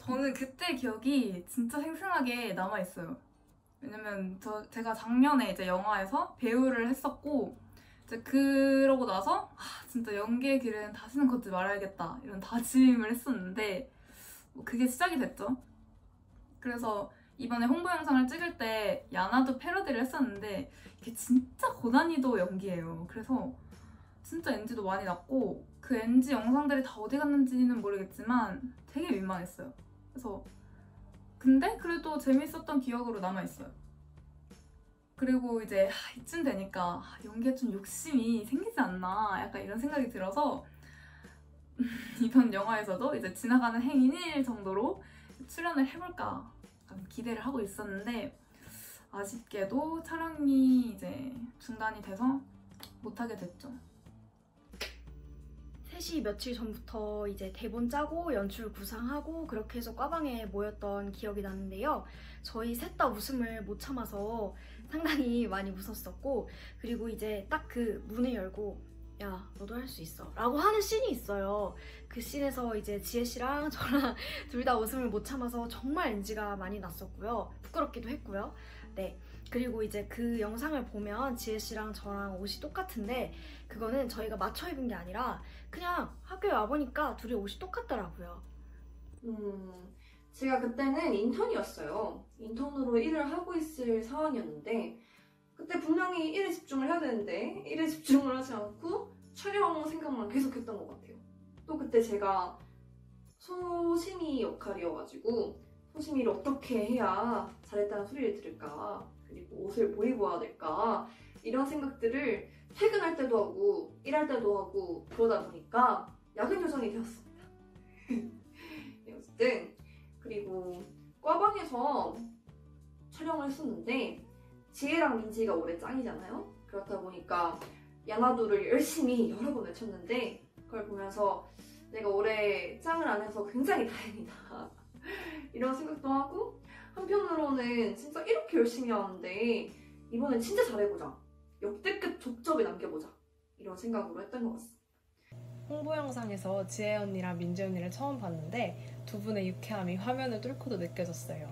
저는 그때 기억이 진짜 생생하게 남아있어요. 왜냐면 제가 작년에 이제 영화에서 배우를 했었고 이제 그러고 나서 진짜 연기의 길은 다시는 걷지 말아야겠다 이런 다짐을 했었는데 뭐 그게 시작이 됐죠. 그래서 이번에 홍보 영상을 찍을 때 야나도 패러디를 했었는데 이게 진짜 고난이도 연기예요. 그래서 진짜 NG도 많이 났고 그 NG 영상들이 다 어디 갔는지는 모르겠지만 되게 민망했어요. 그래서 근데 그래도 재밌었던 기억으로 남아있어요. 그리고 이제 이쯤 되니까 연기에 좀 욕심이 생기지 않나 약간 이런 생각이 들어서 이번 영화에서도 이제 지나가는 행인 1 정도로 출연을 해볼까 기대를 하고 있었는데 아쉽게도 촬영이 이제 중단이 돼서 못하게 됐죠. 3시 며칠 전부터 이제 대본 짜고 연출 구상하고 그렇게 해서 과방에 모였던 기억이 나는데요. 저희 셋 다 웃음을 못 참아서 상당히 많이 웃었었고, 그리고 이제 딱 그 문을 열고 야 너도 할 수 있어 라고 하는 씬이 있어요. 그 씬에서 이제 지혜 씨랑 저랑 둘 다 웃음을 못 참아서 정말 NG가 많이 났었고요. 부끄럽기도 했고요. 네. 그리고 이제 그 영상을 보면 지혜 씨랑 저랑 옷이 똑같은데 그거는 저희가 맞춰 입은 게 아니라 그냥 학교에 와보니까 둘이 옷이 똑같더라고요. 제가 그때는 인턴이었어요. 인턴으로 일을 하고 있을 상황이었는데 그때 분명히 일에 집중을 해야 되는데 일에 집중을 하지 않고 촬영 생각만 계속했던 것 같아요. 또 그때 제가 소심이 역할이어가지고 소심이를 어떻게 해야 잘했다는 소리를 들을까, 그리고 옷을 뭐 입어야 될까, 이런 생각들을 퇴근할 때도 하고 일할 때도 하고 그러다 보니까 야근 요정이 되었습니다. 네, 어쨌든 그리고 과방에서 촬영을 했었는데 지혜랑 민지가 올해 짱이잖아요. 그렇다 보니까 야나두를 열심히 여러 번 외쳤는데 그걸 보면서 내가 올해 짱을 안 해서 굉장히 다행이다 이런 생각도 하고, 한편으로는 진짜 이렇게 열심히 하는데 이번엔 진짜 잘해보자, 역대급 족적을 남겨보자, 이런 생각으로 했던 것 같습니다. 홍보 영상에서 지혜 언니랑 민지 언니를 처음 봤는데 두 분의 유쾌함이 화면을 뚫고도 느껴졌어요.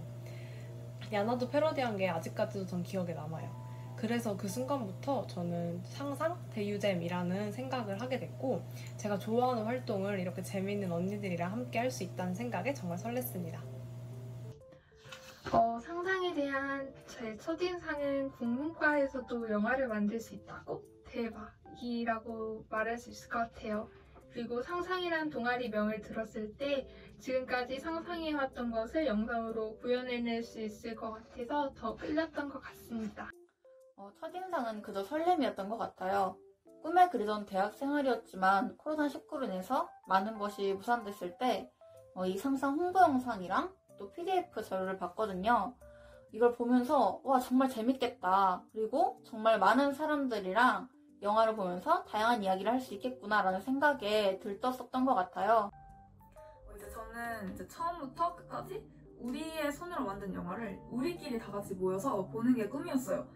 야나도 패러디한 게 아직까지도 전 기억에 남아요. 그래서 그 순간부터 저는 항상 대유잼이라는 생각을 하게 됐고 제가 좋아하는 활동을 이렇게 재미있는 언니들이랑 함께 할 수 있다는 생각에 정말 설렜습니다. 상상에 대한 제 첫인상은 국문과에서도 영화를 만들 수 있다고? 대박이라고 말할 수 있을 것 같아요. 그리고 상상이란 동아리명을 들었을 때 지금까지 상상해왔던 것을 영상으로 구현해낼 수 있을 것 같아서 더 끌렸던 것 같습니다. 첫인상은 그저 설렘이었던 것 같아요. 꿈에 그리던 대학 생활이었지만 코로나19로 인해서 많은 것이 무산됐을 때 이 상상 홍보 영상이랑 또 PDF 자료를 봤거든요. 이걸 보면서 와 정말 재밌겠다, 그리고 정말 많은 사람들이랑 영화를 보면서 다양한 이야기를 할 수 있겠구나 라는 생각에 들떴었던 것 같아요. 이제 저는 이제 처음부터 끝까지 우리의 손으로 만든 영화를 우리끼리 다 같이 모여서 보는 게 꿈이었어요.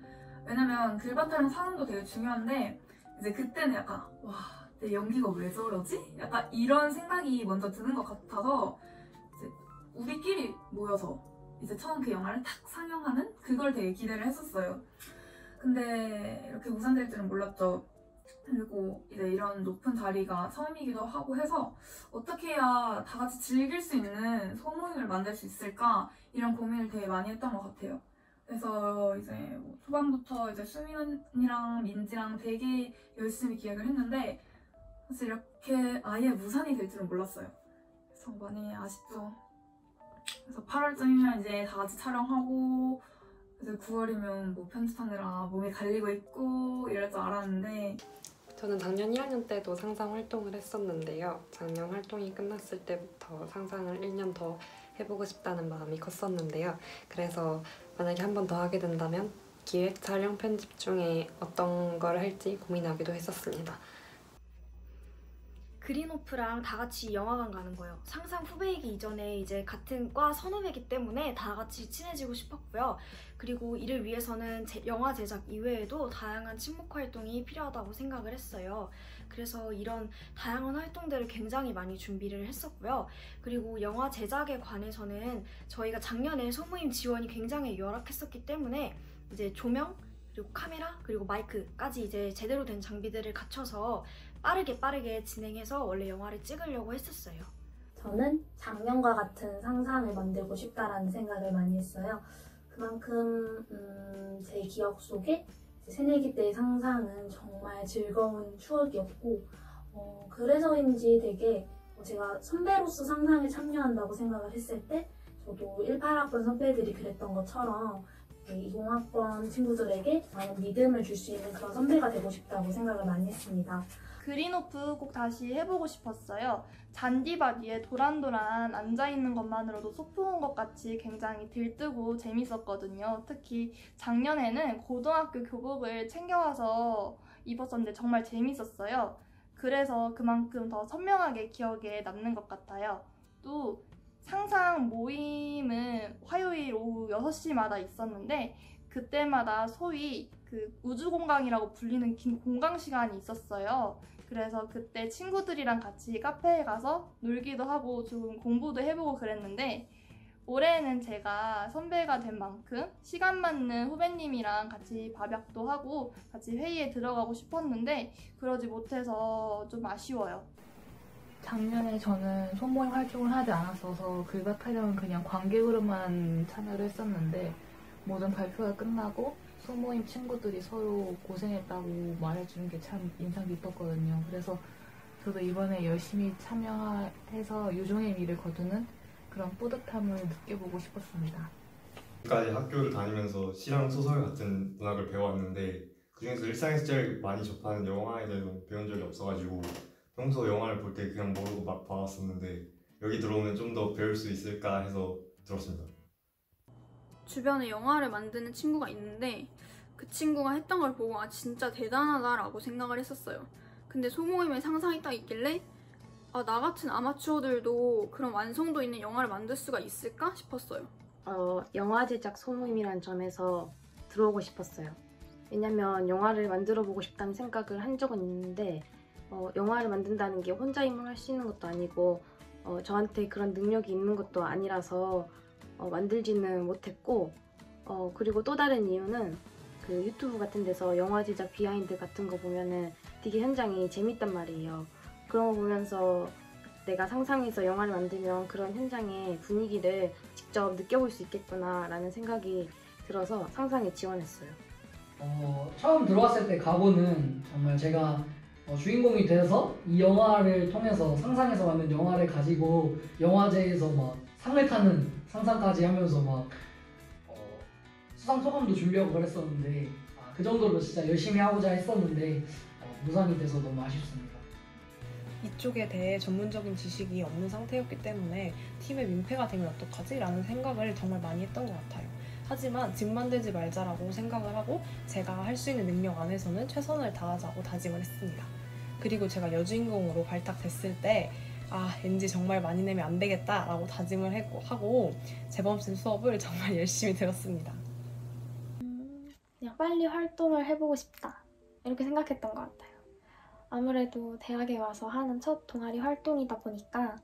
왜냐면 글바탕 사는도 되게 중요한데 이제 그때는 약간 와, 내 연기가 왜 저러지? 약간 이런 생각이 먼저 드는 것 같아서 이제 우리끼리 모여서 이제 처음 그 영화를 탁 상영하는 그걸 되게 기대를 했었어요. 근데 이렇게 무산될 줄은 몰랐죠. 그리고 이제 이런 높은 자리가 처음이기도 하고 해서 어떻게 해야 다 같이 즐길 수 있는 소모임을 만들 수 있을까 이런 고민을 되게 많이 했던 것 같아요. 그래서 이제 뭐 초반부터 이제 수민 언니랑 민지랑 되게 열심히 기획을 했는데 사실 이렇게 아예 무산이 될 줄은 몰랐어요. 그래서 많이 아쉽죠. 그래서 8월쯤이면 이제 다 같이 촬영하고 이제 9월이면 뭐 편집하느라 몸이 갈리고 있고 이럴 줄 알았는데 저는 작년 1학년 때도 상상 활동을 했었는데요. 작년 활동이 끝났을 때부터 상상을 1년 더 해보고 싶다는 마음이 컸었는데요. 그래서 만약에 한 번 더 하게 된다면 기획, 촬영, 편집 중에 어떤 걸 할지 고민하기도 했었습니다. 그린호프랑 다 같이 영화관 가는 거예요. 상상 후배이기 이전에 이제 같은 과 선후배이기 때문에 다 같이 친해지고 싶었고요. 그리고 이를 위해서는 영화 제작 이외에도 다양한 친목 활동이 필요하다고 생각을 했어요. 그래서 이런 다양한 활동들을 굉장히 많이 준비를 했었고요. 그리고 영화 제작에 관해서는 저희가 작년에 소모임 지원이 굉장히 열악했었기 때문에 이제 조명, 그리고 카메라, 그리고 마이크까지 이제 제대로 된 장비들을 갖춰서 빠르게 진행해서 원래 영화를 찍으려고 했었어요. 저는 작년과 같은 상상을 만들고 싶다라는 생각을 많이 했어요. 그만큼 제 기억 속에 새내기 때의 상상은 정말 즐거운 추억이었고 그래서인지 되게 제가 선배로서 상상에 참여한다고 생각을 했을 때 저도 18학번 선배들이 그랬던 것처럼 20학번 친구들에게 많은 믿음을 줄 수 있는 그런 선배가 되고 싶다고 생각을 많이 했습니다. 그린호프 꼭 다시 해보고 싶었어요. 잔디밭 위에 도란도란 앉아있는 것만으로도 소풍 온 것 같이 굉장히 들뜨고 재밌었거든요. 특히 작년에는 고등학교 교복을 챙겨와서 입었었는데 정말 재밌었어요. 그래서 그만큼 더 선명하게 기억에 남는 것 같아요. 또 상상 모임은 화요일 오후 6시마다 있었는데 그때마다 소위 그 우주공강이라고 불리는 긴 공강 시간이 있었어요. 그래서 그때 친구들이랑 같이 카페에 가서 놀기도 하고 좀 공부도 해보고 그랬는데 올해는 제가 선배가 된 만큼 시간 맞는 후배님이랑 같이 밥약도 하고 같이 회의에 들어가고 싶었는데 그러지 못해서 좀 아쉬워요. 작년에 저는 소모임 활동을 하지 않았어서 글밭 타령은 그냥 관객으로만 참여를 했었는데 모든 발표가 끝나고 소모임 친구들이 서로 고생했다고 말해주는 게 참 인상 깊었거든요. 그래서 저도 이번에 열심히 참여해서 유종의 미를 거두는 그런 뿌듯함을 느껴보고 싶었습니다. 지금까지 학교를 다니면서 시랑 소설 같은 문학을 배워왔는데 그중에서 일상에서 제일 많이 접하는 영화에 대해서 배운 적이 없어가지고 평소 영화를 볼 때 그냥 모르고 막 봐왔었는데 여기 들어오면 좀 더 배울 수 있을까 해서 들었습니다. 주변에 영화를 만드는 친구가 있는데 그 친구가 했던 걸 보고 아 진짜 대단하다라고 생각을 했었어요. 근데 소모임에 상상이 딱 있길래 아, 나 같은 아마추어들도 그런 완성도 있는 영화를 만들 수가 있을까 싶었어요. 영화 제작 소모임이라는 점에서 들어오고 싶었어요. 왜냐면 영화를 만들어 보고 싶다는 생각을 한 적은 있는데 영화를 만든다는 게 혼자 힘으로 할 수 있는 것도 아니고 저한테 그런 능력이 있는 것도 아니라서 만들지는 못했고 그리고 또 다른 이유는 그 유튜브 같은 데서 영화 제작 비하인드 같은 거 보면은 되게 현장이 재밌단 말이에요. 그런 거 보면서 내가 상상해서 영화를 만들면 그런 현장의 분위기를 직접 느껴볼 수 있겠구나 라는 생각이 들어서 상상에 지원했어요. 처음 들어왔을 때 각오는 정말 제가 주인공이 돼서 이 영화를 통해서 상상해서 만든 영화를 가지고 영화제에서 막 상을 타는 상상까지 하면서 막 수상 소감도 준비하고 그랬었는데 그 정도로 진짜 열심히 하고자 했었는데 무산이 돼서 너무 아쉽습니다. 이쪽에 대해 전문적인 지식이 없는 상태였기 때문에 팀의 민폐가 되면 어떡하지? 라는 생각을 정말 많이 했던 것 같아요. 하지만 집 만들지 말자라고 생각을 하고 제가 할 수 있는 능력 안에서는 최선을 다하자고 다짐을 했습니다. 그리고 제가 여주인공으로 발탁됐을 때 NG 정말 많이 내면 안 되겠다 라고 다짐을 하고 재범쌤 수업을 정말 열심히 들었습니다. 그냥 빨리 활동을 해보고 싶다 이렇게 생각했던 것 같아요. 아무래도 대학에 와서 하는 첫 동아리 활동이다 보니까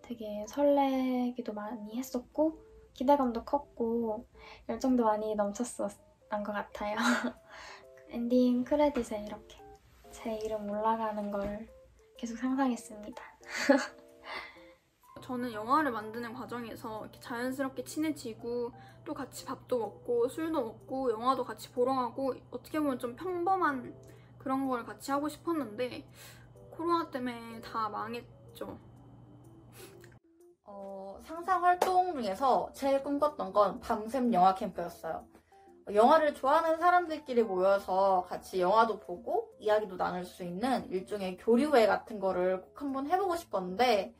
되게 설레기도 많이 했었고 기대감도 컸고 열정도 많이 넘쳤었던 것 같아요. 엔딩 크레딧에 이렇게 제 이름 올라가는 걸 계속 상상했습니다. 저는 영화를 만드는 과정에서 이렇게 자연스럽게 친해지고 또 같이 밥도 먹고 술도 먹고 영화도 같이 보러 가고 어떻게 보면 좀 평범한 그런 걸 같이 하고 싶었는데 코로나 때문에 다 망했죠. 상상 활동 중에서 제일 꿈꿨던 건 밤샘 영화 캠프였어요. 영화를 좋아하는 사람들끼리 모여서 같이 영화도 보고 이야기도 나눌 수 있는 일종의 교류회 같은 거를 꼭 한번 해보고 싶었는데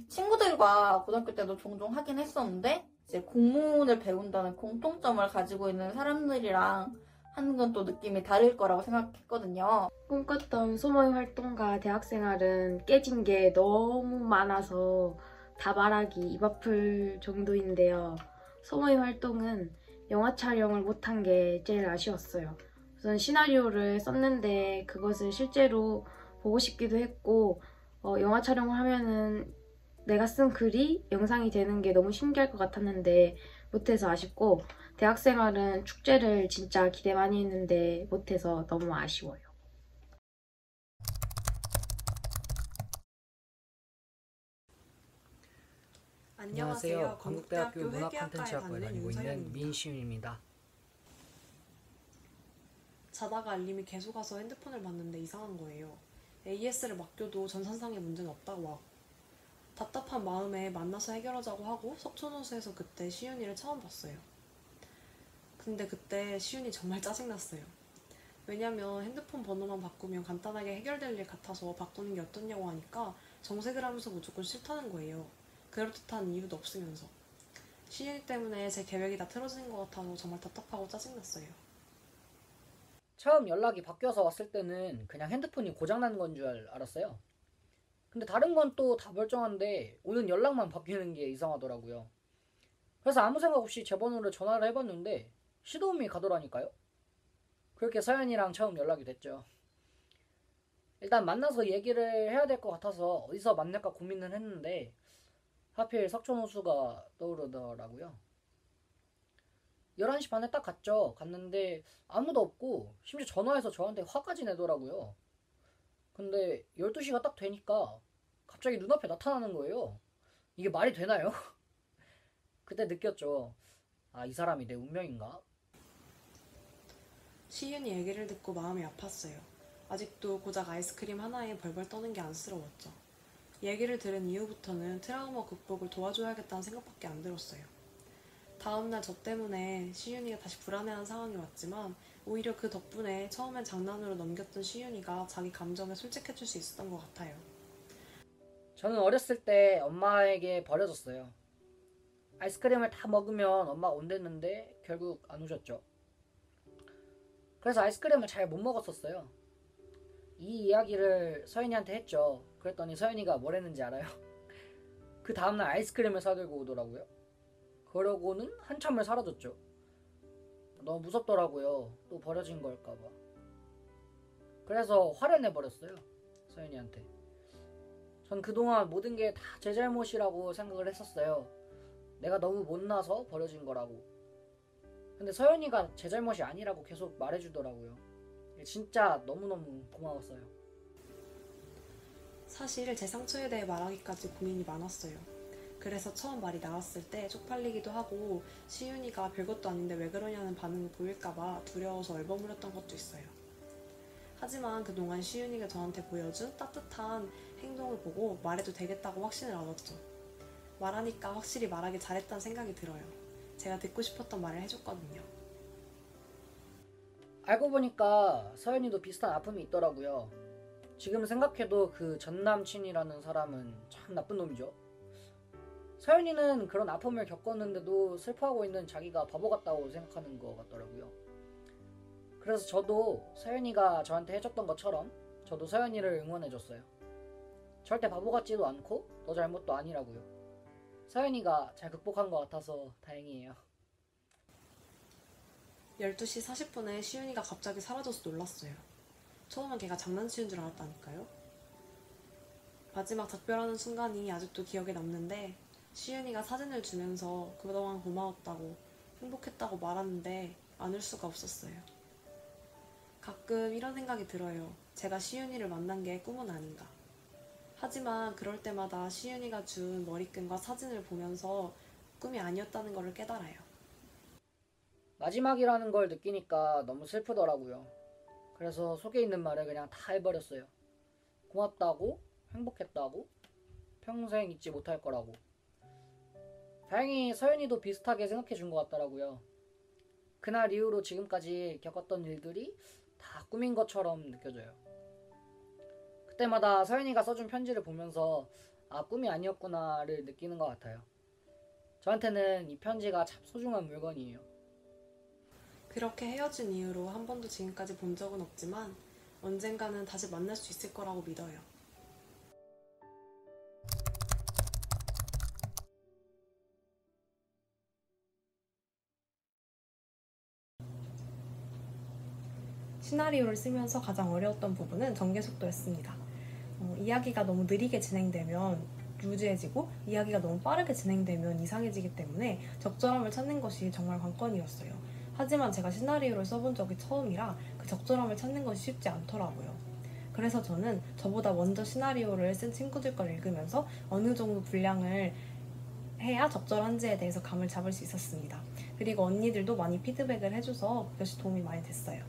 친구들과 고등학교 때도 종종 하긴 했었는데 이제 공문을 배운다는 공통점을 가지고 있는 사람들이랑 하는 건 또 느낌이 다를 거라고 생각했거든요. 꿈꿨던 소모임 활동과 대학생활은 깨진 게 너무 많아서 다 말하기 입 아플 정도인데요. 소모임 활동은 영화 촬영을 못한 게 제일 아쉬웠어요. 우선 시나리오를 썼는데 그것을 실제로 보고 싶기도 했고 영화 촬영을 하면은 내가 쓴 글이 영상이 되는 게 너무 신기할 것 같았는데 못해서 아쉽고, 대학생활은 축제를 진짜 기대 많이 했는데 못해서 너무 아쉬워요. 안녕하세요. 건국대학교 문화콘텐츠학과에 다니고 있는 민시윤입니다. 자다가 알림이 계속 와서 핸드폰을 봤는데 이상한 거예요. AS를 맡겨도 전산상의 문제는 없다고 하고. 답답한 마음에 만나서 해결하자고 하고 석촌호수에서 그때 시윤이를 처음 봤어요. 근데 그때 시윤이 정말 짜증났어요. 왜냐면 핸드폰 번호만 바꾸면 간단하게 해결될 일 같아서 바꾸는 게 어떻냐고 하니까 정색을 하면서 무조건 싫다는 거예요. 그럴듯한 이유도 없으면서. 시윤이 때문에 제 계획이 다 틀어지는 것 같아서 정말 답답하고 짜증났어요. 처음 연락이 바뀌어서 왔을 때는 그냥 핸드폰이 고장나는 건 줄 알았어요. 근데 다른 건 또 다 멀쩡한데 오는 연락만 바뀌는 게 이상하더라고요. 그래서 아무 생각 없이 제 번호를 전화를 해봤는데 시도음이 가더라니까요. 그렇게 서연이랑 처음 연락이 됐죠. 일단 만나서 얘기를 해야 될 것 같아서 어디서 만날까 고민을 했는데 하필 석촌호수가 떠오르더라고요. 11시 반에 딱 갔죠. 갔는데 아무도 없고 심지어 전화해서 저한테 화까지 내더라고요. 근데 12시가 딱 되니까 갑자기 눈앞에 나타나는 거예요. 이게 말이 되나요? 그때 느꼈죠. 아, 이 사람이 내 운명인가? 시윤이 얘기를 듣고 마음이 아팠어요. 아직도 고작 아이스크림 하나에 벌벌 떠는 게 안쓰러웠죠. 얘기를 들은 이후부터는 트라우마 극복을 도와줘야겠다는 생각밖에 안 들었어요. 다음날 저 때문에 시윤이가 다시 불안해하는 상황이 왔지만 오히려 그 덕분에 처음엔 장난으로 넘겼던 시윤이가 자기 감정에 솔직해질 수 있었던 것 같아요. 저는 어렸을 때 엄마에게 버려졌어요. 아이스크림을 다 먹으면 엄마가 온댔는데 결국 안 오셨죠. 그래서 아이스크림을 잘 못 먹었었어요. 이 이야기를 서연이한테 했죠. 그랬더니 서연이가 뭘 했는지 알아요? 그 다음날 아이스크림을 사들고 오더라고요. 그러고는 한참을 사라졌죠. 너무 무섭더라고요. 또 버려진 걸까봐. 그래서 화를 내버렸어요. 서연이한테. 전 그동안 모든 게 다 제 잘못이라고 생각을 했었어요. 내가 너무 못나서 버려진 거라고. 근데 서연이가 제 잘못이 아니라고 계속 말해주더라고요. 진짜 너무너무 고마웠어요. 사실 제 상처에 대해 말하기까지 고민이 많았어요. 그래서 처음 말이 나왔을 때 쪽팔리기도 하고 시윤이가 별것도 아닌데 왜 그러냐는 반응을 보일까봐 두려워서 얼버무렸던 것도 있어요. 하지만 그동안 시윤이가 저한테 보여준 따뜻한 행동을 보고 말해도 되겠다고 확신을 얻었죠. 말하니까 확실히 말하기 잘했다는 생각이 들어요. 제가 듣고 싶었던 말을 해줬거든요. 알고 보니까 서연이도 비슷한 아픔이 있더라고요. 지금 생각해도 그 전남친이라는 사람은 참 나쁜 놈이죠. 서연이는 그런 아픔을 겪었는데도 슬퍼하고 있는 자기가 바보 같다고 생각하는 것 같더라고요. 그래서 저도 서연이가 저한테 해줬던 것처럼 저도 서연이를 응원해줬어요. 절대 바보 같지도 않고 너 잘못도 아니라고요. 서연이가 잘 극복한 것 같아서 다행이에요. 12시 40분에 시윤이가 갑자기 사라져서 놀랐어요. 처음엔 걔가 장난치는 줄 알았다니까요. 마지막 작별하는 순간이 아직도 기억에 남는데 시윤이가 사진을 주면서 그동안 고마웠다고 행복했다고 말하는데 안 울 수가 없었어요. 가끔 이런 생각이 들어요. 제가 시윤이를 만난 게 꿈은 아닌가. 하지만 그럴 때마다 시윤이가 준 머리끈과 사진을 보면서 꿈이 아니었다는 걸 깨달아요. 마지막이라는 걸 느끼니까 너무 슬프더라고요. 그래서 속에 있는 말을 그냥 다 해버렸어요. 고맙다고, 행복했다고, 평생 잊지 못할 거라고. 다행히 서연이도 비슷하게 생각해 준 것 같더라고요. 그날 이후로 지금까지 겪었던 일들이 다 꿈인 것처럼 느껴져요. 그때마다 서연이가 써준 편지를 보면서 아, 꿈이 아니었구나를 느끼는 것 같아요. 저한테는 이 편지가 참 소중한 물건이에요. 그렇게 헤어진 이후로 한 번도 지금까지 본 적은 없지만 언젠가는 다시 만날 수 있을 거라고 믿어요. 시나리오를 쓰면서 가장 어려웠던 부분은 전개 속도였습니다. 이야기가 너무 느리게 진행되면 루즈해지고 이야기가 너무 빠르게 진행되면 이상해지기 때문에 적절함을 찾는 것이 정말 관건이었어요. 하지만 제가 시나리오를 써본 적이 처음이라 그 적절함을 찾는 것이 쉽지 않더라고요. 그래서 저는 저보다 먼저 시나리오를 쓴 친구들 걸 읽으면서 어느 정도 분량을 해야 적절한지에 대해서 감을 잡을 수 있었습니다. 그리고 언니들도 많이 피드백을 해줘서 그것이 도움이 많이 됐어요.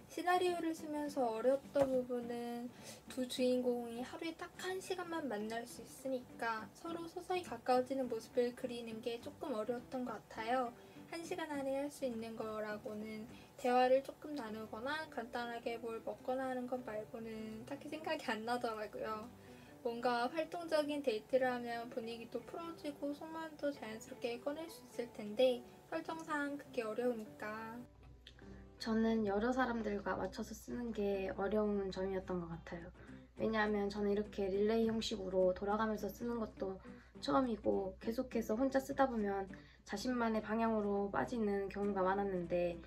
시나리오를 쓰면서 어려웠던 부분은 두 주인공이 하루에 딱 1시간만 만날 수 있으니까 서로 서서히 가까워지는 모습을 그리는 게 조금 어려웠던 것 같아요. 1시간 안에 할 수 있는 거라고는 대화를 조금 나누거나 간단하게 뭘 먹거나 하는 것 말고는 딱히 생각이 안 나더라고요. 뭔가 활동적인 데이트를 하면 분위기도 풀어지고 속마음도 자연스럽게 꺼낼 수 있을 텐데 설정상 그게 어려우니까. 저는 여러 사람들과 맞춰서 쓰는 게 어려운 점이었던 것 같아요. 왜냐하면 저는 이렇게 릴레이 형식으로 돌아가면서 쓰는 것도 처음이고 계속해서 혼자 쓰다 보면 자신만의 방향으로 빠지는 경우가 많았는데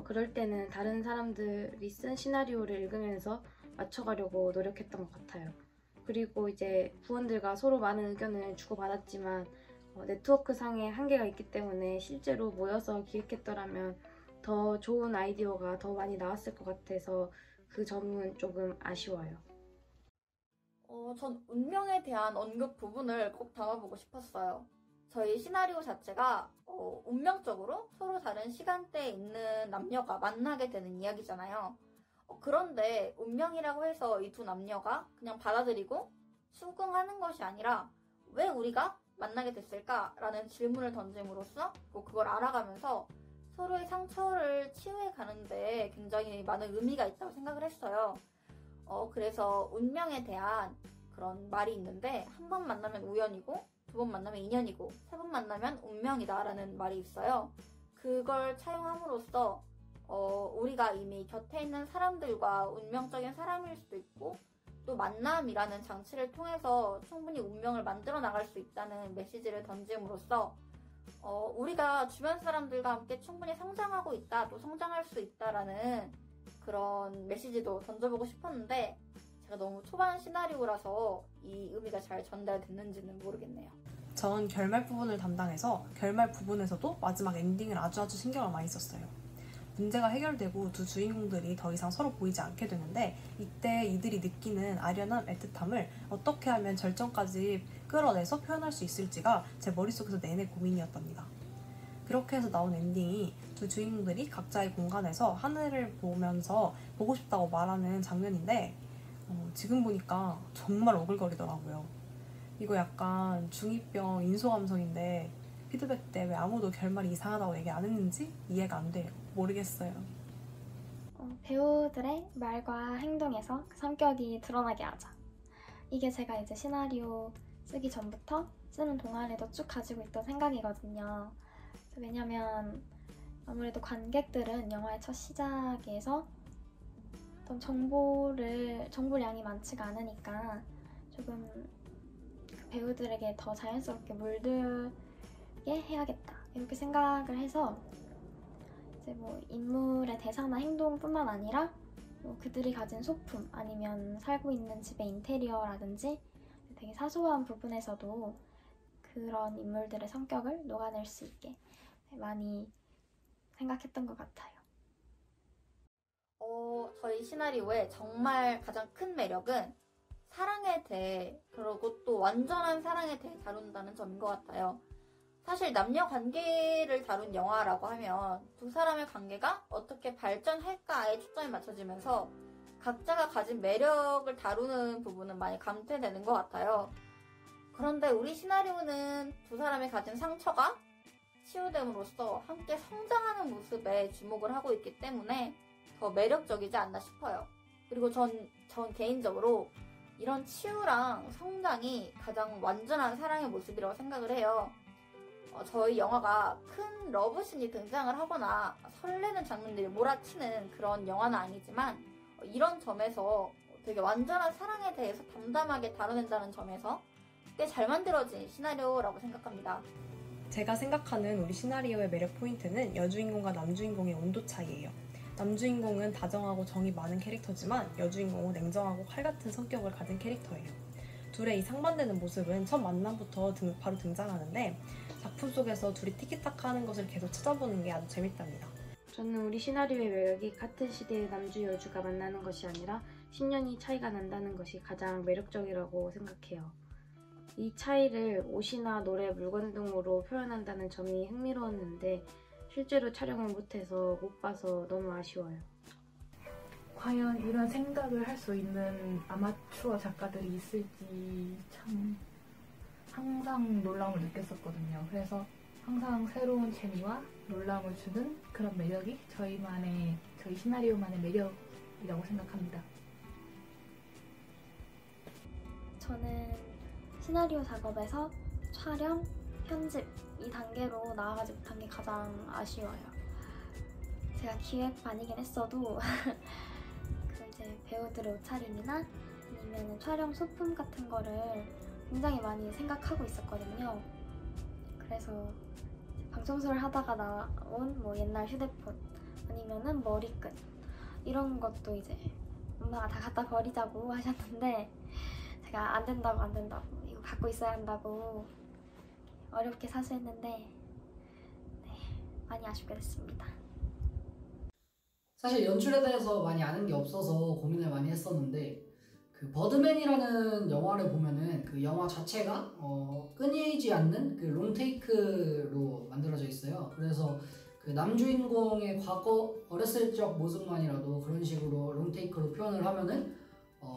그럴 때는 다른 사람들이 쓴 시나리오를 읽으면서 맞춰가려고 노력했던 것 같아요. 그리고 이제 부원들과 서로 많은 의견을 주고받았지만 네트워크 상의 한계가 있기 때문에 실제로 모여서 기획했더라면 더 좋은 아이디어가 더 많이 나왔을 것 같아서 그 점은 조금 아쉬워요. 전 운명에 대한 언급 부분을 꼭 담아보고 싶었어요. 저희 시나리오 자체가 운명적으로 서로 다른 시간대에 있는 남녀가 만나게 되는 이야기잖아요. 그런데 운명이라고 해서 이 두 남녀가 그냥 받아들이고 수긍하는 것이 아니라 왜 우리가 만나게 됐을까라는 질문을 던짐으로써 그걸 알아가면서 서로의 상처를 치유해 가는데 굉장히 많은 의미가 있다고 생각을 했어요. 그래서 운명에 대한 그런 말이 있는데 한 번 만나면 우연이고 두 번 만나면 인연이고 세 번 만나면 운명이다라는 말이 있어요. 그걸 차용함으로써 우리가 이미 곁에 있는 사람들과 운명적인 사람일 수도 있고 또 만남이라는 장치를 통해서 충분히 운명을 만들어 나갈 수 있다는 메시지를 던짐으로써 우리가 주변 사람들과 함께 충분히 성장하고 있다, 또 성장할 수 있다라는 그런 메시지도 던져보고 싶었는데 제가 너무 초반 시나리오라서 이 의미가 잘 전달됐는지는 모르겠네요. 전 결말 부분을 담당해서 결말 부분에서도 마지막 엔딩을 아주 신경을 많이 썼어요. 문제가 해결되고 두 주인공들이 더 이상 서로 보이지 않게 되는데 이때 이들이 느끼는 아련함, 애틋함을 어떻게 하면 절정까지 끌어내서 표현할 수 있을지가 제 머릿속에서 내내 고민이었답니다. 그렇게 해서 나온 엔딩이 두 주인공들이 각자의 공간에서 하늘을 보면서 보고 싶다고 말하는 장면인데 지금 보니까 정말 오글거리더라고요. 이거 약간 중2병 인소감성인데 피드백 때 왜 아무도 결말이 이상하다고 얘기 안 했는지 이해가 안 돼요. 모르겠어요. 배우들의 말과 행동에서 그 성격이 드러나게 하자. 이게 제가 이제 시나리오 쓰기 전부터 쓰는 동안에도 쭉 가지고 있던 생각이거든요. 왜냐면 아무래도 관객들은 영화의 첫 시작에서 어떤 정보량이 많지가 않으니까 조금 그 배우들에게 더 자연스럽게 물들게 해야겠다 이렇게 생각을 해서 이제 뭐 인물의 대사나 행동뿐만 아니라 뭐 그들이 가진 소품 아니면 살고 있는 집의 인테리어라든지 되게 사소한 부분에서도 그런 인물들의 성격을 녹아낼 수 있게 많이 생각했던 것 같아요. 저희 시나리오의 정말 가장 큰 매력은 사랑에 대해 그리고 또 완전한 사랑에 대해 다룬다는 점인 것 같아요. 사실 남녀 관계를 다룬 영화라고 하면 두 사람의 관계가 어떻게 발전할까에 초점이 맞춰지면서 각자가 가진 매력을 다루는 부분은 많이 감퇴되는 것 같아요. 그런데 우리 시나리오는 두 사람이 가진 상처가 치유됨으로써 함께 성장하는 모습에 주목을 하고 있기 때문에 더 매력적이지 않나 싶어요. 그리고 전 개인적으로 이런 치유랑 성장이 가장 완전한 사랑의 모습이라고 생각을 해요. 저희 영화가 큰 러브씬이 등장을 하거나 설레는 장면들이 몰아치는 그런 영화는 아니지만 이런 점에서 되게 완전한 사랑에 대해서 담담하게 다뤄낸다는 점에서 꽤 잘 만들어진 시나리오라고 생각합니다. 제가 생각하는 우리 시나리오의 매력 포인트는 여주인공과 남주인공의 온도 차이예요. 남주인공은 다정하고 정이 많은 캐릭터지만 여주인공은 냉정하고 칼같은 성격을 가진 캐릭터예요. 둘의 이 상반되는 모습은 첫 만남부터 바로 등장하는데 작품 속에서 둘이 티키타카 하는 것을 계속 찾아보는 게 아주 재밌답니다. 저는 우리 시나리오의 매력이 같은 시대의 남주 여주가 만나는 것이 아니라 10년이 차이가 난다는 것이 가장 매력적이라고 생각해요. 이 차이를 옷이나 노래, 물건 등으로 표현한다는 점이 흥미로웠는데 실제로 촬영을 못해서 못 봐서 너무 아쉬워요. 과연 이런 생각을 할 수 있는 아마추어 작가들이 있을지 참 항상 놀라움을 느꼈었거든요. 그래서 항상 새로운 재미와 놀라움을 주는 그런 매력이 저희 시나리오만의 매력이라고 생각합니다. 저는 시나리오 작업에서 촬영, 편집 이 단계로 나아가지 못한 게 가장 아쉬워요. 제가 기획반이긴 했어도 그 이제 배우들의 옷차림이나 아니면 촬영 소품 같은 거를 굉장히 많이 생각하고 있었거든요. 그래서 방청소를 하다가 나온 뭐 옛날 휴대폰 아니면은 머리끈 이런 것도 이제 엄마가 다 갖다 버리자고 하셨는데 제가 안 된다고 이거 갖고 있어야 한다고 어렵게 사수했는데 네, 많이 아쉽게 됐습니다. 사실 연출에 대해서 많이 아는 게 없어서 고민을 많이 했었는데 그 버드맨이라는 영화를 보면은 그 영화 자체가 끊이지 않는 그 롱테이크로 만들어져 있어요. 그래서 그 남주인공의 과거 어렸을 적 모습만이라도 그런 식으로 롱테이크로 표현을 하면은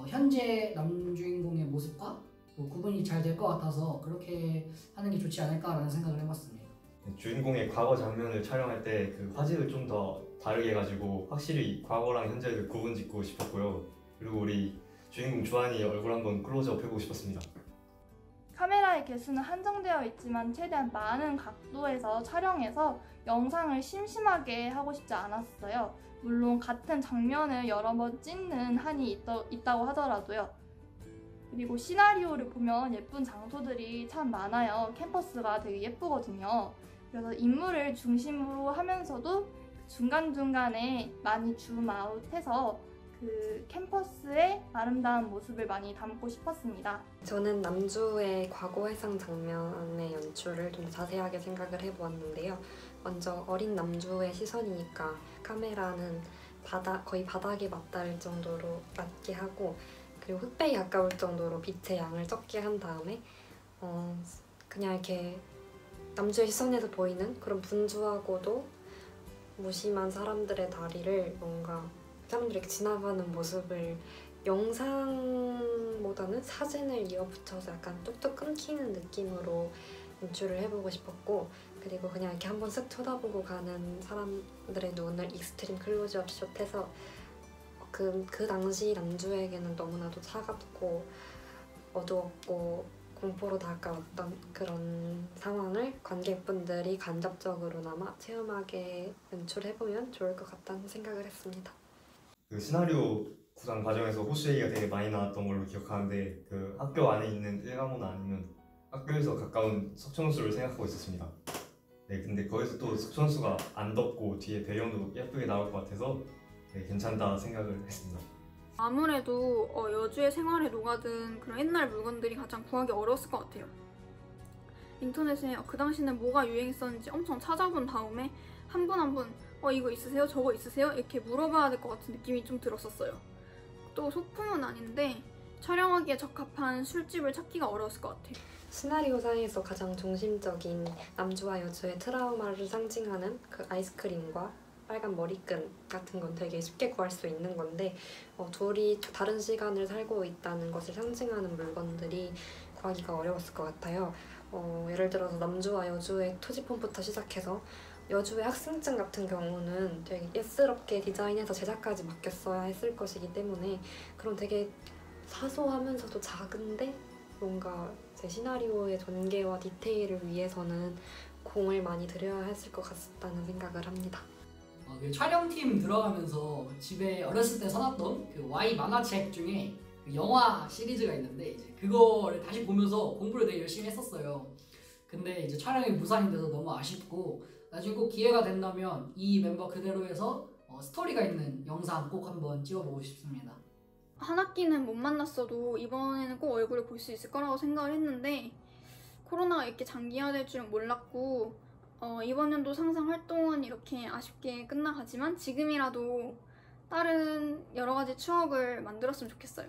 현재 남주인공의 모습과 구분이 잘 될 것 같아서 그렇게 하는 게 좋지 않을까라는 생각을 해봤습니다. 주인공의 과거 장면을 촬영할 때 그 화질을 좀 더 다르게 해가지고 확실히 과거랑 현재를 구분짓고 싶었고요. 그리고 우리 주인공 주한이 얼굴 한번 클로즈업 해보고 싶었습니다. 카메라의 개수는 한정되어 있지만 최대한 많은 각도에서 촬영해서 영상을 심심하게 하고 싶지 않았어요. 물론 같은 장면을 여러 번 찍는 한이 있다고 하더라도요. 그리고 시나리오를 보면 예쁜 장소들이 참 많아요. 캠퍼스가 되게 예쁘거든요. 그래서 인물을 중심으로 하면서도 중간중간에 많이 줌아웃해서 그 캠퍼스의 아름다운 모습을 많이 담고 싶었습니다. 저는 남주의 과거 회상 장면의 연출을 좀 자세하게 생각을 해보았는데요. 먼저 어린 남주의 시선이니까 카메라는 거의 바닥에 맞닿을 정도로 낮게 하고 그리고 흑백에 가까울 정도로 빛의 양을 적게 한 다음에 그냥 이렇게 남주의 시선에서 보이는 그런 분주하고도 무심한 사람들의 다리를 뭔가 사람들이 지나가는 모습을 영상보다는 사진을 이어붙여서 약간 뚝뚝 끊기는 느낌으로 연출을 해보고 싶었고 그리고 그냥 이렇게 한번 쓱 쳐다보고 가는 사람들의 눈을 익스트림 클로즈업 숏해서 그 당시 남주에게는 너무나도 차갑고 어두웠고 공포로 다가왔던 그런 상황을 관객분들이 간접적으로나마 체험하게 연출해보면 좋을 것 같다는 생각을 했습니다. 그 시나리오 구상 과정에서 호수 얘기가 되게 많이 나왔던 걸로 기억하는데 그 학교 안에 있는 일가모나 아니면 학교에서 가까운 석촌호수를 생각하고 있었습니다. 네, 근데 거기서 또 석촌호수가 안 덥고 뒤에 배경도 예쁘게 나올 것 같아서 네, 괜찮다 생각을 했습니다. 아무래도 여주의 생활에 녹아든 그런 옛날 물건들이 가장 구하기 어려웠을 것 같아요. 인터넷에 그 당시는 뭐가 유행했었는지 엄청 찾아본 다음에 한 분 한 분 이거 있으세요? 저거 있으세요? 이렇게 물어봐야 될 것 같은 느낌이 좀 들었었어요. 또 소품은 아닌데 촬영하기에 적합한 술집을 찾기가 어려웠을 것 같아요. 시나리오상에서 가장 중심적인 남주와 여주의 트라우마를 상징하는 그 아이스크림과 빨간 머리끈 같은 건 되게 쉽게 구할 수 있는 건데 둘이 다른 시간을 살고 있다는 것을 상징하는 물건들이 구하기가 어려웠을 것 같아요. 예를 들어서 남주와 여주의 토지폰부터 시작해서 여주의 학생증 같은 경우는 되게 예스럽게 디자인해서 제작까지 맡겼어야 했을 것이기 때문에 그런 되게 사소하면서도 작은데 뭔가 제 시나리오의 전개와 디테일을 위해서는 공을 많이 들여야 했을 것 같다는 생각을 합니다. 그 촬영팀 들어가면서 집에 어렸을 때 사놨던 그 Y 만화책 중에 그 영화 시리즈가 있는데 이제 그거를 다시 보면서 공부를 되게 열심히 했었어요. 근데 이제 촬영이 무산이 돼서 너무 아쉽고 나중에 꼭 기회가 된다면 이 멤버 그대로 해서 스토리가 있는 영상 꼭 한번 찍어보고 싶습니다. 한 학기는 못 만났어도 이번에는 꼭 얼굴을 볼 수 있을 거라고 생각을 했는데 코로나가 이렇게 장기화될 줄은 몰랐고 이번 연도 상상 활동은 이렇게 아쉽게 끝나가지만 지금이라도 다른 여러 가지 추억을 만들었으면 좋겠어요.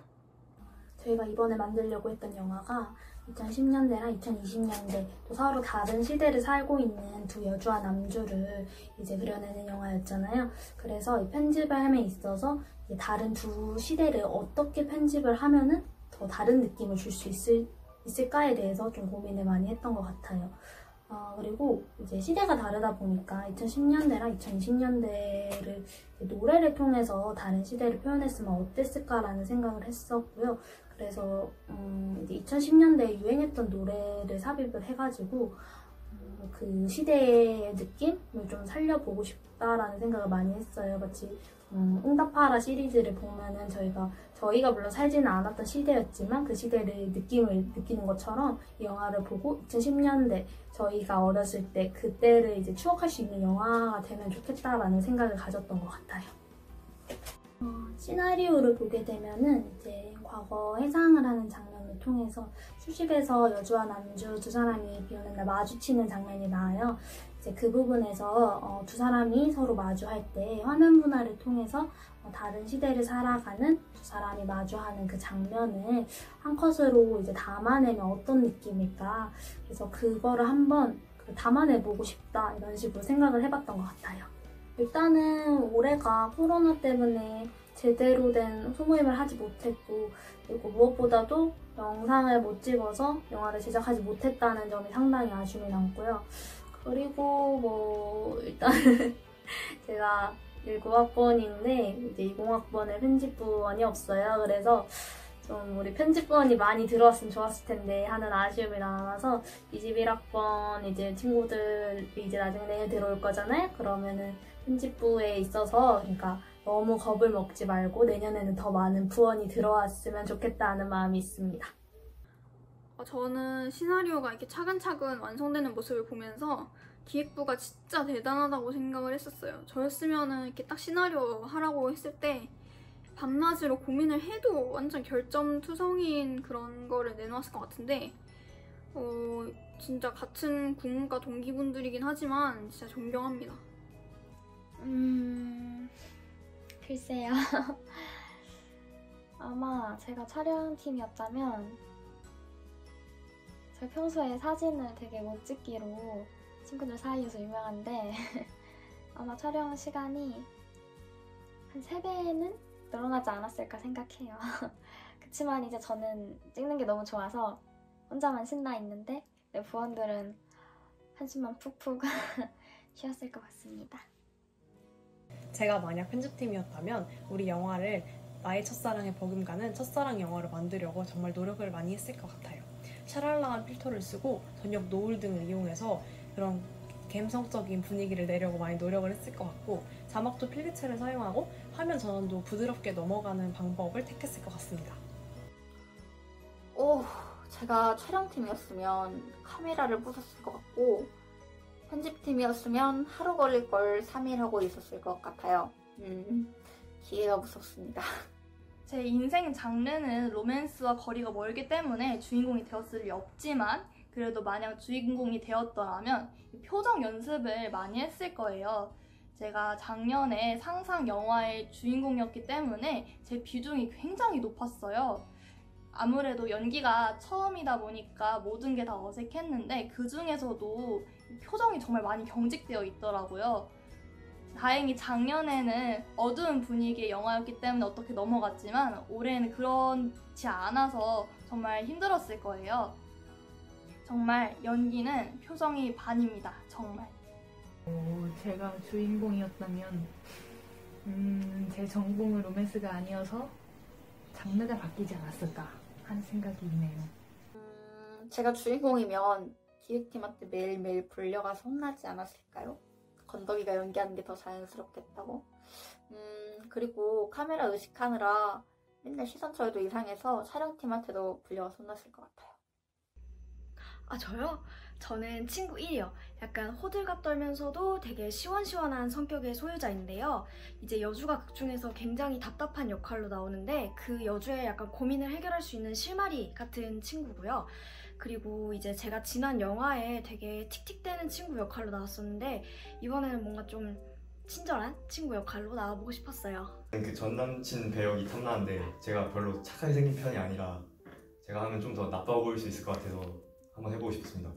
저희가 이번에 만들려고 했던 영화가 2010년대랑 2020년대 또 서로 다른 시대를 살고 있는 두 여주와 남주를 이제 그려내는 영화였잖아요. 그래서 이 편집함에 있어서 다른 두 시대를 어떻게 편집을 하면은 더 다른 느낌을 줄 수 있을까에 대해서 좀 고민을 많이 했던 것 같아요. 그리고 이제 시대가 다르다 보니까 2010년대랑 2020년대를 노래를 통해서 다른 시대를 표현했으면 어땠을까라는 생각을 했었고요. 그래서 이제 2010년대에 유행했던 노래를 삽입을 해가지고 그 시대의 느낌을 좀 살려보고 싶다라는 생각을 많이 했어요. 마치 응답하라 시리즈를 보면은 저희가 물론 살지는 않았던 시대였지만 그 시대를 느끼는 것처럼 이 영화를 보고 2010년대 저희가 어렸을 때 그때를 이제 추억할 수 있는 영화가 되면 좋겠다라는 생각을 가졌던 것 같아요. 시나리오를 보게 되면은 이제 과거 해상을 하는 장면을 통해서 수십에서 여주와 남주 두 사람이 비 오는 날 마주치는 장면이 나와요. 이제 그 부분에서 두 사람이 서로 마주할 때 화면 분할을 통해서 다른 시대를 살아가는 두 사람이 마주하는 그 장면을 한 컷으로 이제 담아내면 어떤 느낌일까. 그래서 그거를 한번 담아내보고 싶다 이런 식으로 생각을 해봤던 것 같아요. 일단은 올해가 코로나 때문에 제대로 된 소모임을 하지 못했고 그리고 무엇보다도 영상을 못 찍어서 영화를 제작하지 못했다는 점이 상당히 아쉬움이 남고요. 그리고 일단은 제가 19학번인데 이제 20학번에 편집부원이 없어요. 그래서 좀 우리 편집부원이 많이 들어왔으면 좋았을 텐데 하는 아쉬움이 남아서 21학번 이제 친구들이 이제 나중에 내일 들어올 거잖아요. 그러면은 편집부에 있어서 그러니까 너무 겁을 먹지 말고 내년에는 더 많은 부원이 들어왔으면 좋겠다는 마음이 있습니다. 저는 시나리오가 이렇게 차근차근 완성되는 모습을 보면서 기획부가 진짜 대단하다고 생각을 했었어요. 저였으면은 이렇게 딱 시나리오 하라고 했을 때 밤낮으로 고민을 해도 완전 결점투성이인 그런 거를 내놓았을 것 같은데 진짜 같은 국문과 동기분들이긴 하지만 진짜 존경합니다. 글쎄요. 아마 제가 촬영팀이었다면 제가 평소에 사진을 되게 못 찍기로 친구들 사이에서 유명한데 아마 촬영 시간이 한 3배는 늘어나지 않았을까 생각해요. 그치만 이제 저는 찍는 게 너무 좋아서 혼자만 신나 있는데 내 부원들은 한숨만 푹푹 쉬었을 것 같습니다. 제가 만약 편집팀이었다면 우리 영화를 나의 첫사랑에 버금가는 첫사랑 영화를 만들려고 정말 노력을 많이 했을 것 같아요. 샤랄라한 필터를 쓰고 저녁 노을 등을 이용해서 그런 감성적인 분위기를 내려고 많이 노력을 했을 것 같고 자막도 필기체를 사용하고 화면 전환도 부드럽게 넘어가는 방법을 택했을 것 같습니다. 제가 촬영팀이었으면 카메라를 부쉈을 것 같고 편집팀이었으면 하루 걸릴 걸 3일 하고 있었을 것 같아요. 기회가 무섭습니다. 제 인생 장르는 로맨스와 거리가 멀기 때문에 주인공이 되었을 리 없지만 그래도 만약 주인공이 되었더라면 표정 연습을 많이 했을 거예요. 제가 작년에 상상 영화의 주인공이었기 때문에 제 비중이 굉장히 높았어요. 아무래도 연기가 처음이다 보니까 모든 게 다 어색했는데 그 중에서도 표정이 정말 많이 경직되어 있더라고요. 다행히 작년에는 어두운 분위기의 영화였기 때문에 어떻게 넘어갔지만 올해는 그렇지 않아서 정말 힘들었을 거예요. 정말 연기는 표정이 반입니다. 정말. 제가 주인공이었다면 제 전공은 로맨스가 아니어서 장르가 바뀌지 않았을까 하는 생각이 있네요. 제가 주인공이면 기획팀한테 매일매일 불려가서 혼나지 않았을까요? 건더기가 연기하는 게 더 자연스럽겠다고. 그리고 카메라 의식하느라 맨날 시선 처리도 이상해서 촬영팀한테도 불려가서 혼났을 것 같아요. 아, 저요? 저는 친구 1이요. 약간 호들갑 떨면서도 되게 시원시원한 성격의 소유자인데요. 이제 여주가 극 중에서 굉장히 답답한 역할로 나오는데 그 여주의 약간 고민을 해결할 수 있는 실마리 같은 친구고요. 그리고 이제 제가 지난 영화에 되게 틱틱대는 친구 역할로 나왔었는데 이번에는 뭔가 좀 친절한 친구 역할로 나와보고 싶었어요. 그 전남친 배역이 탐나는데 제가 별로 착하게 생긴 편이 아니라 제가 하면 좀 더 나빠 보일 수 있을 것 같아서 한번 해보고 싶습니다.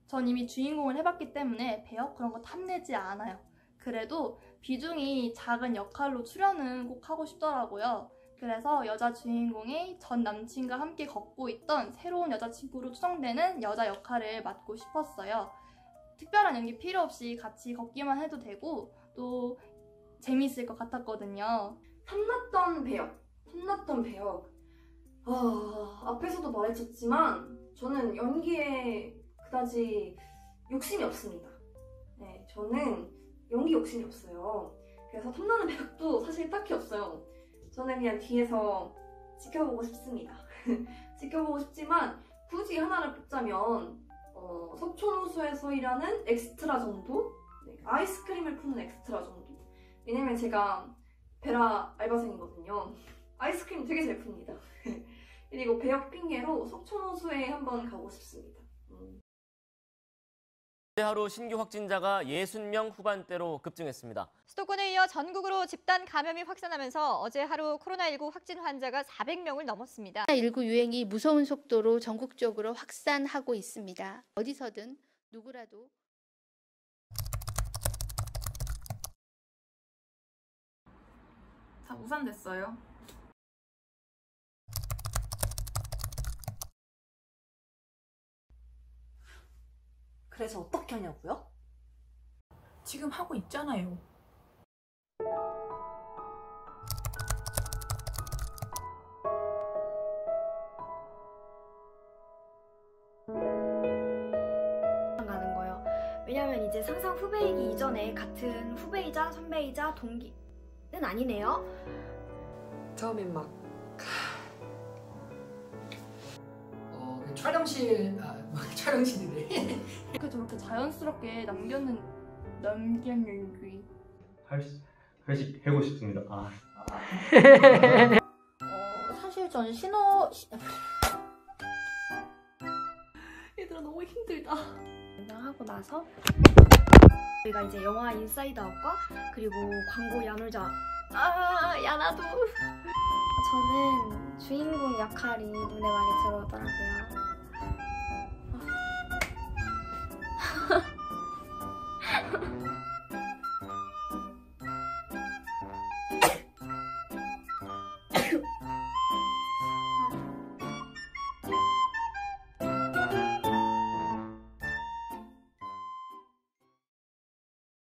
전 이미 주인공을 해봤기 때문에 배역 그런 거 탐내지 않아요. 그래도 비중이 작은 역할로 출연은 꼭 하고 싶더라고요. 그래서 여자 주인공이 전 남친과 함께 걷고 있던 새로운 여자친구로 추정되는 여자 역할을 맡고 싶었어요. 특별한 연기 필요 없이 같이 걷기만 해도 되고 또 재미있을 것 같았거든요. 탐났던 배역. 앞에서도 말했었지만 저는 연기에 그다지 욕심이 없습니다. 네, 저는 연기 욕심이 없어요. 그래서 탐나는 배역도 사실 딱히 없어요. 저는 그냥 뒤에서 지켜보고 싶습니다. 지켜보고 싶지만 굳이 하나를 뽑자면 석촌호수에서 일하는 엑스트라 정도? 네, 아이스크림을 푸는 엑스트라 정도. 왜냐면 제가 베라 알바생이거든요. 아이스크림 되게 잘 풉니다. 그리고 배역 핑계로 석촌호수에 한번 가고 싶습니다. 어제 하루 신규 확진자가 60명 후반대로 급증했습니다. 수도권에 이어 전국으로 집단 감염이 확산하면서 어제 하루 코로나19 확진 환자가 400명을 넘었습니다. 코로나19 유행이 무서운 속도로 전국적으로 확산하고 있습니다. 어디서든 누구라도 다 무산됐어요. 그래서 어떻게 하냐고요? 지금 하고 있잖아요. 가는 거예요. 왜냐면 이제 상상 후배이기 이전에 같은 후배이자 선배이자 동기는 아니네요. 처음엔 막 촬영실이래. 이렇게 저렇게 자연스럽게 남겼는지 회식 해고 싶습니다. 사실 전 얘들아 너무 힘들다. 하고 나서 우리가 이제 영화 인사이드 아웃과 그리고 광고 야놀자 야나도 저는 주인공 역할이 눈에 많이 들어오더라고요.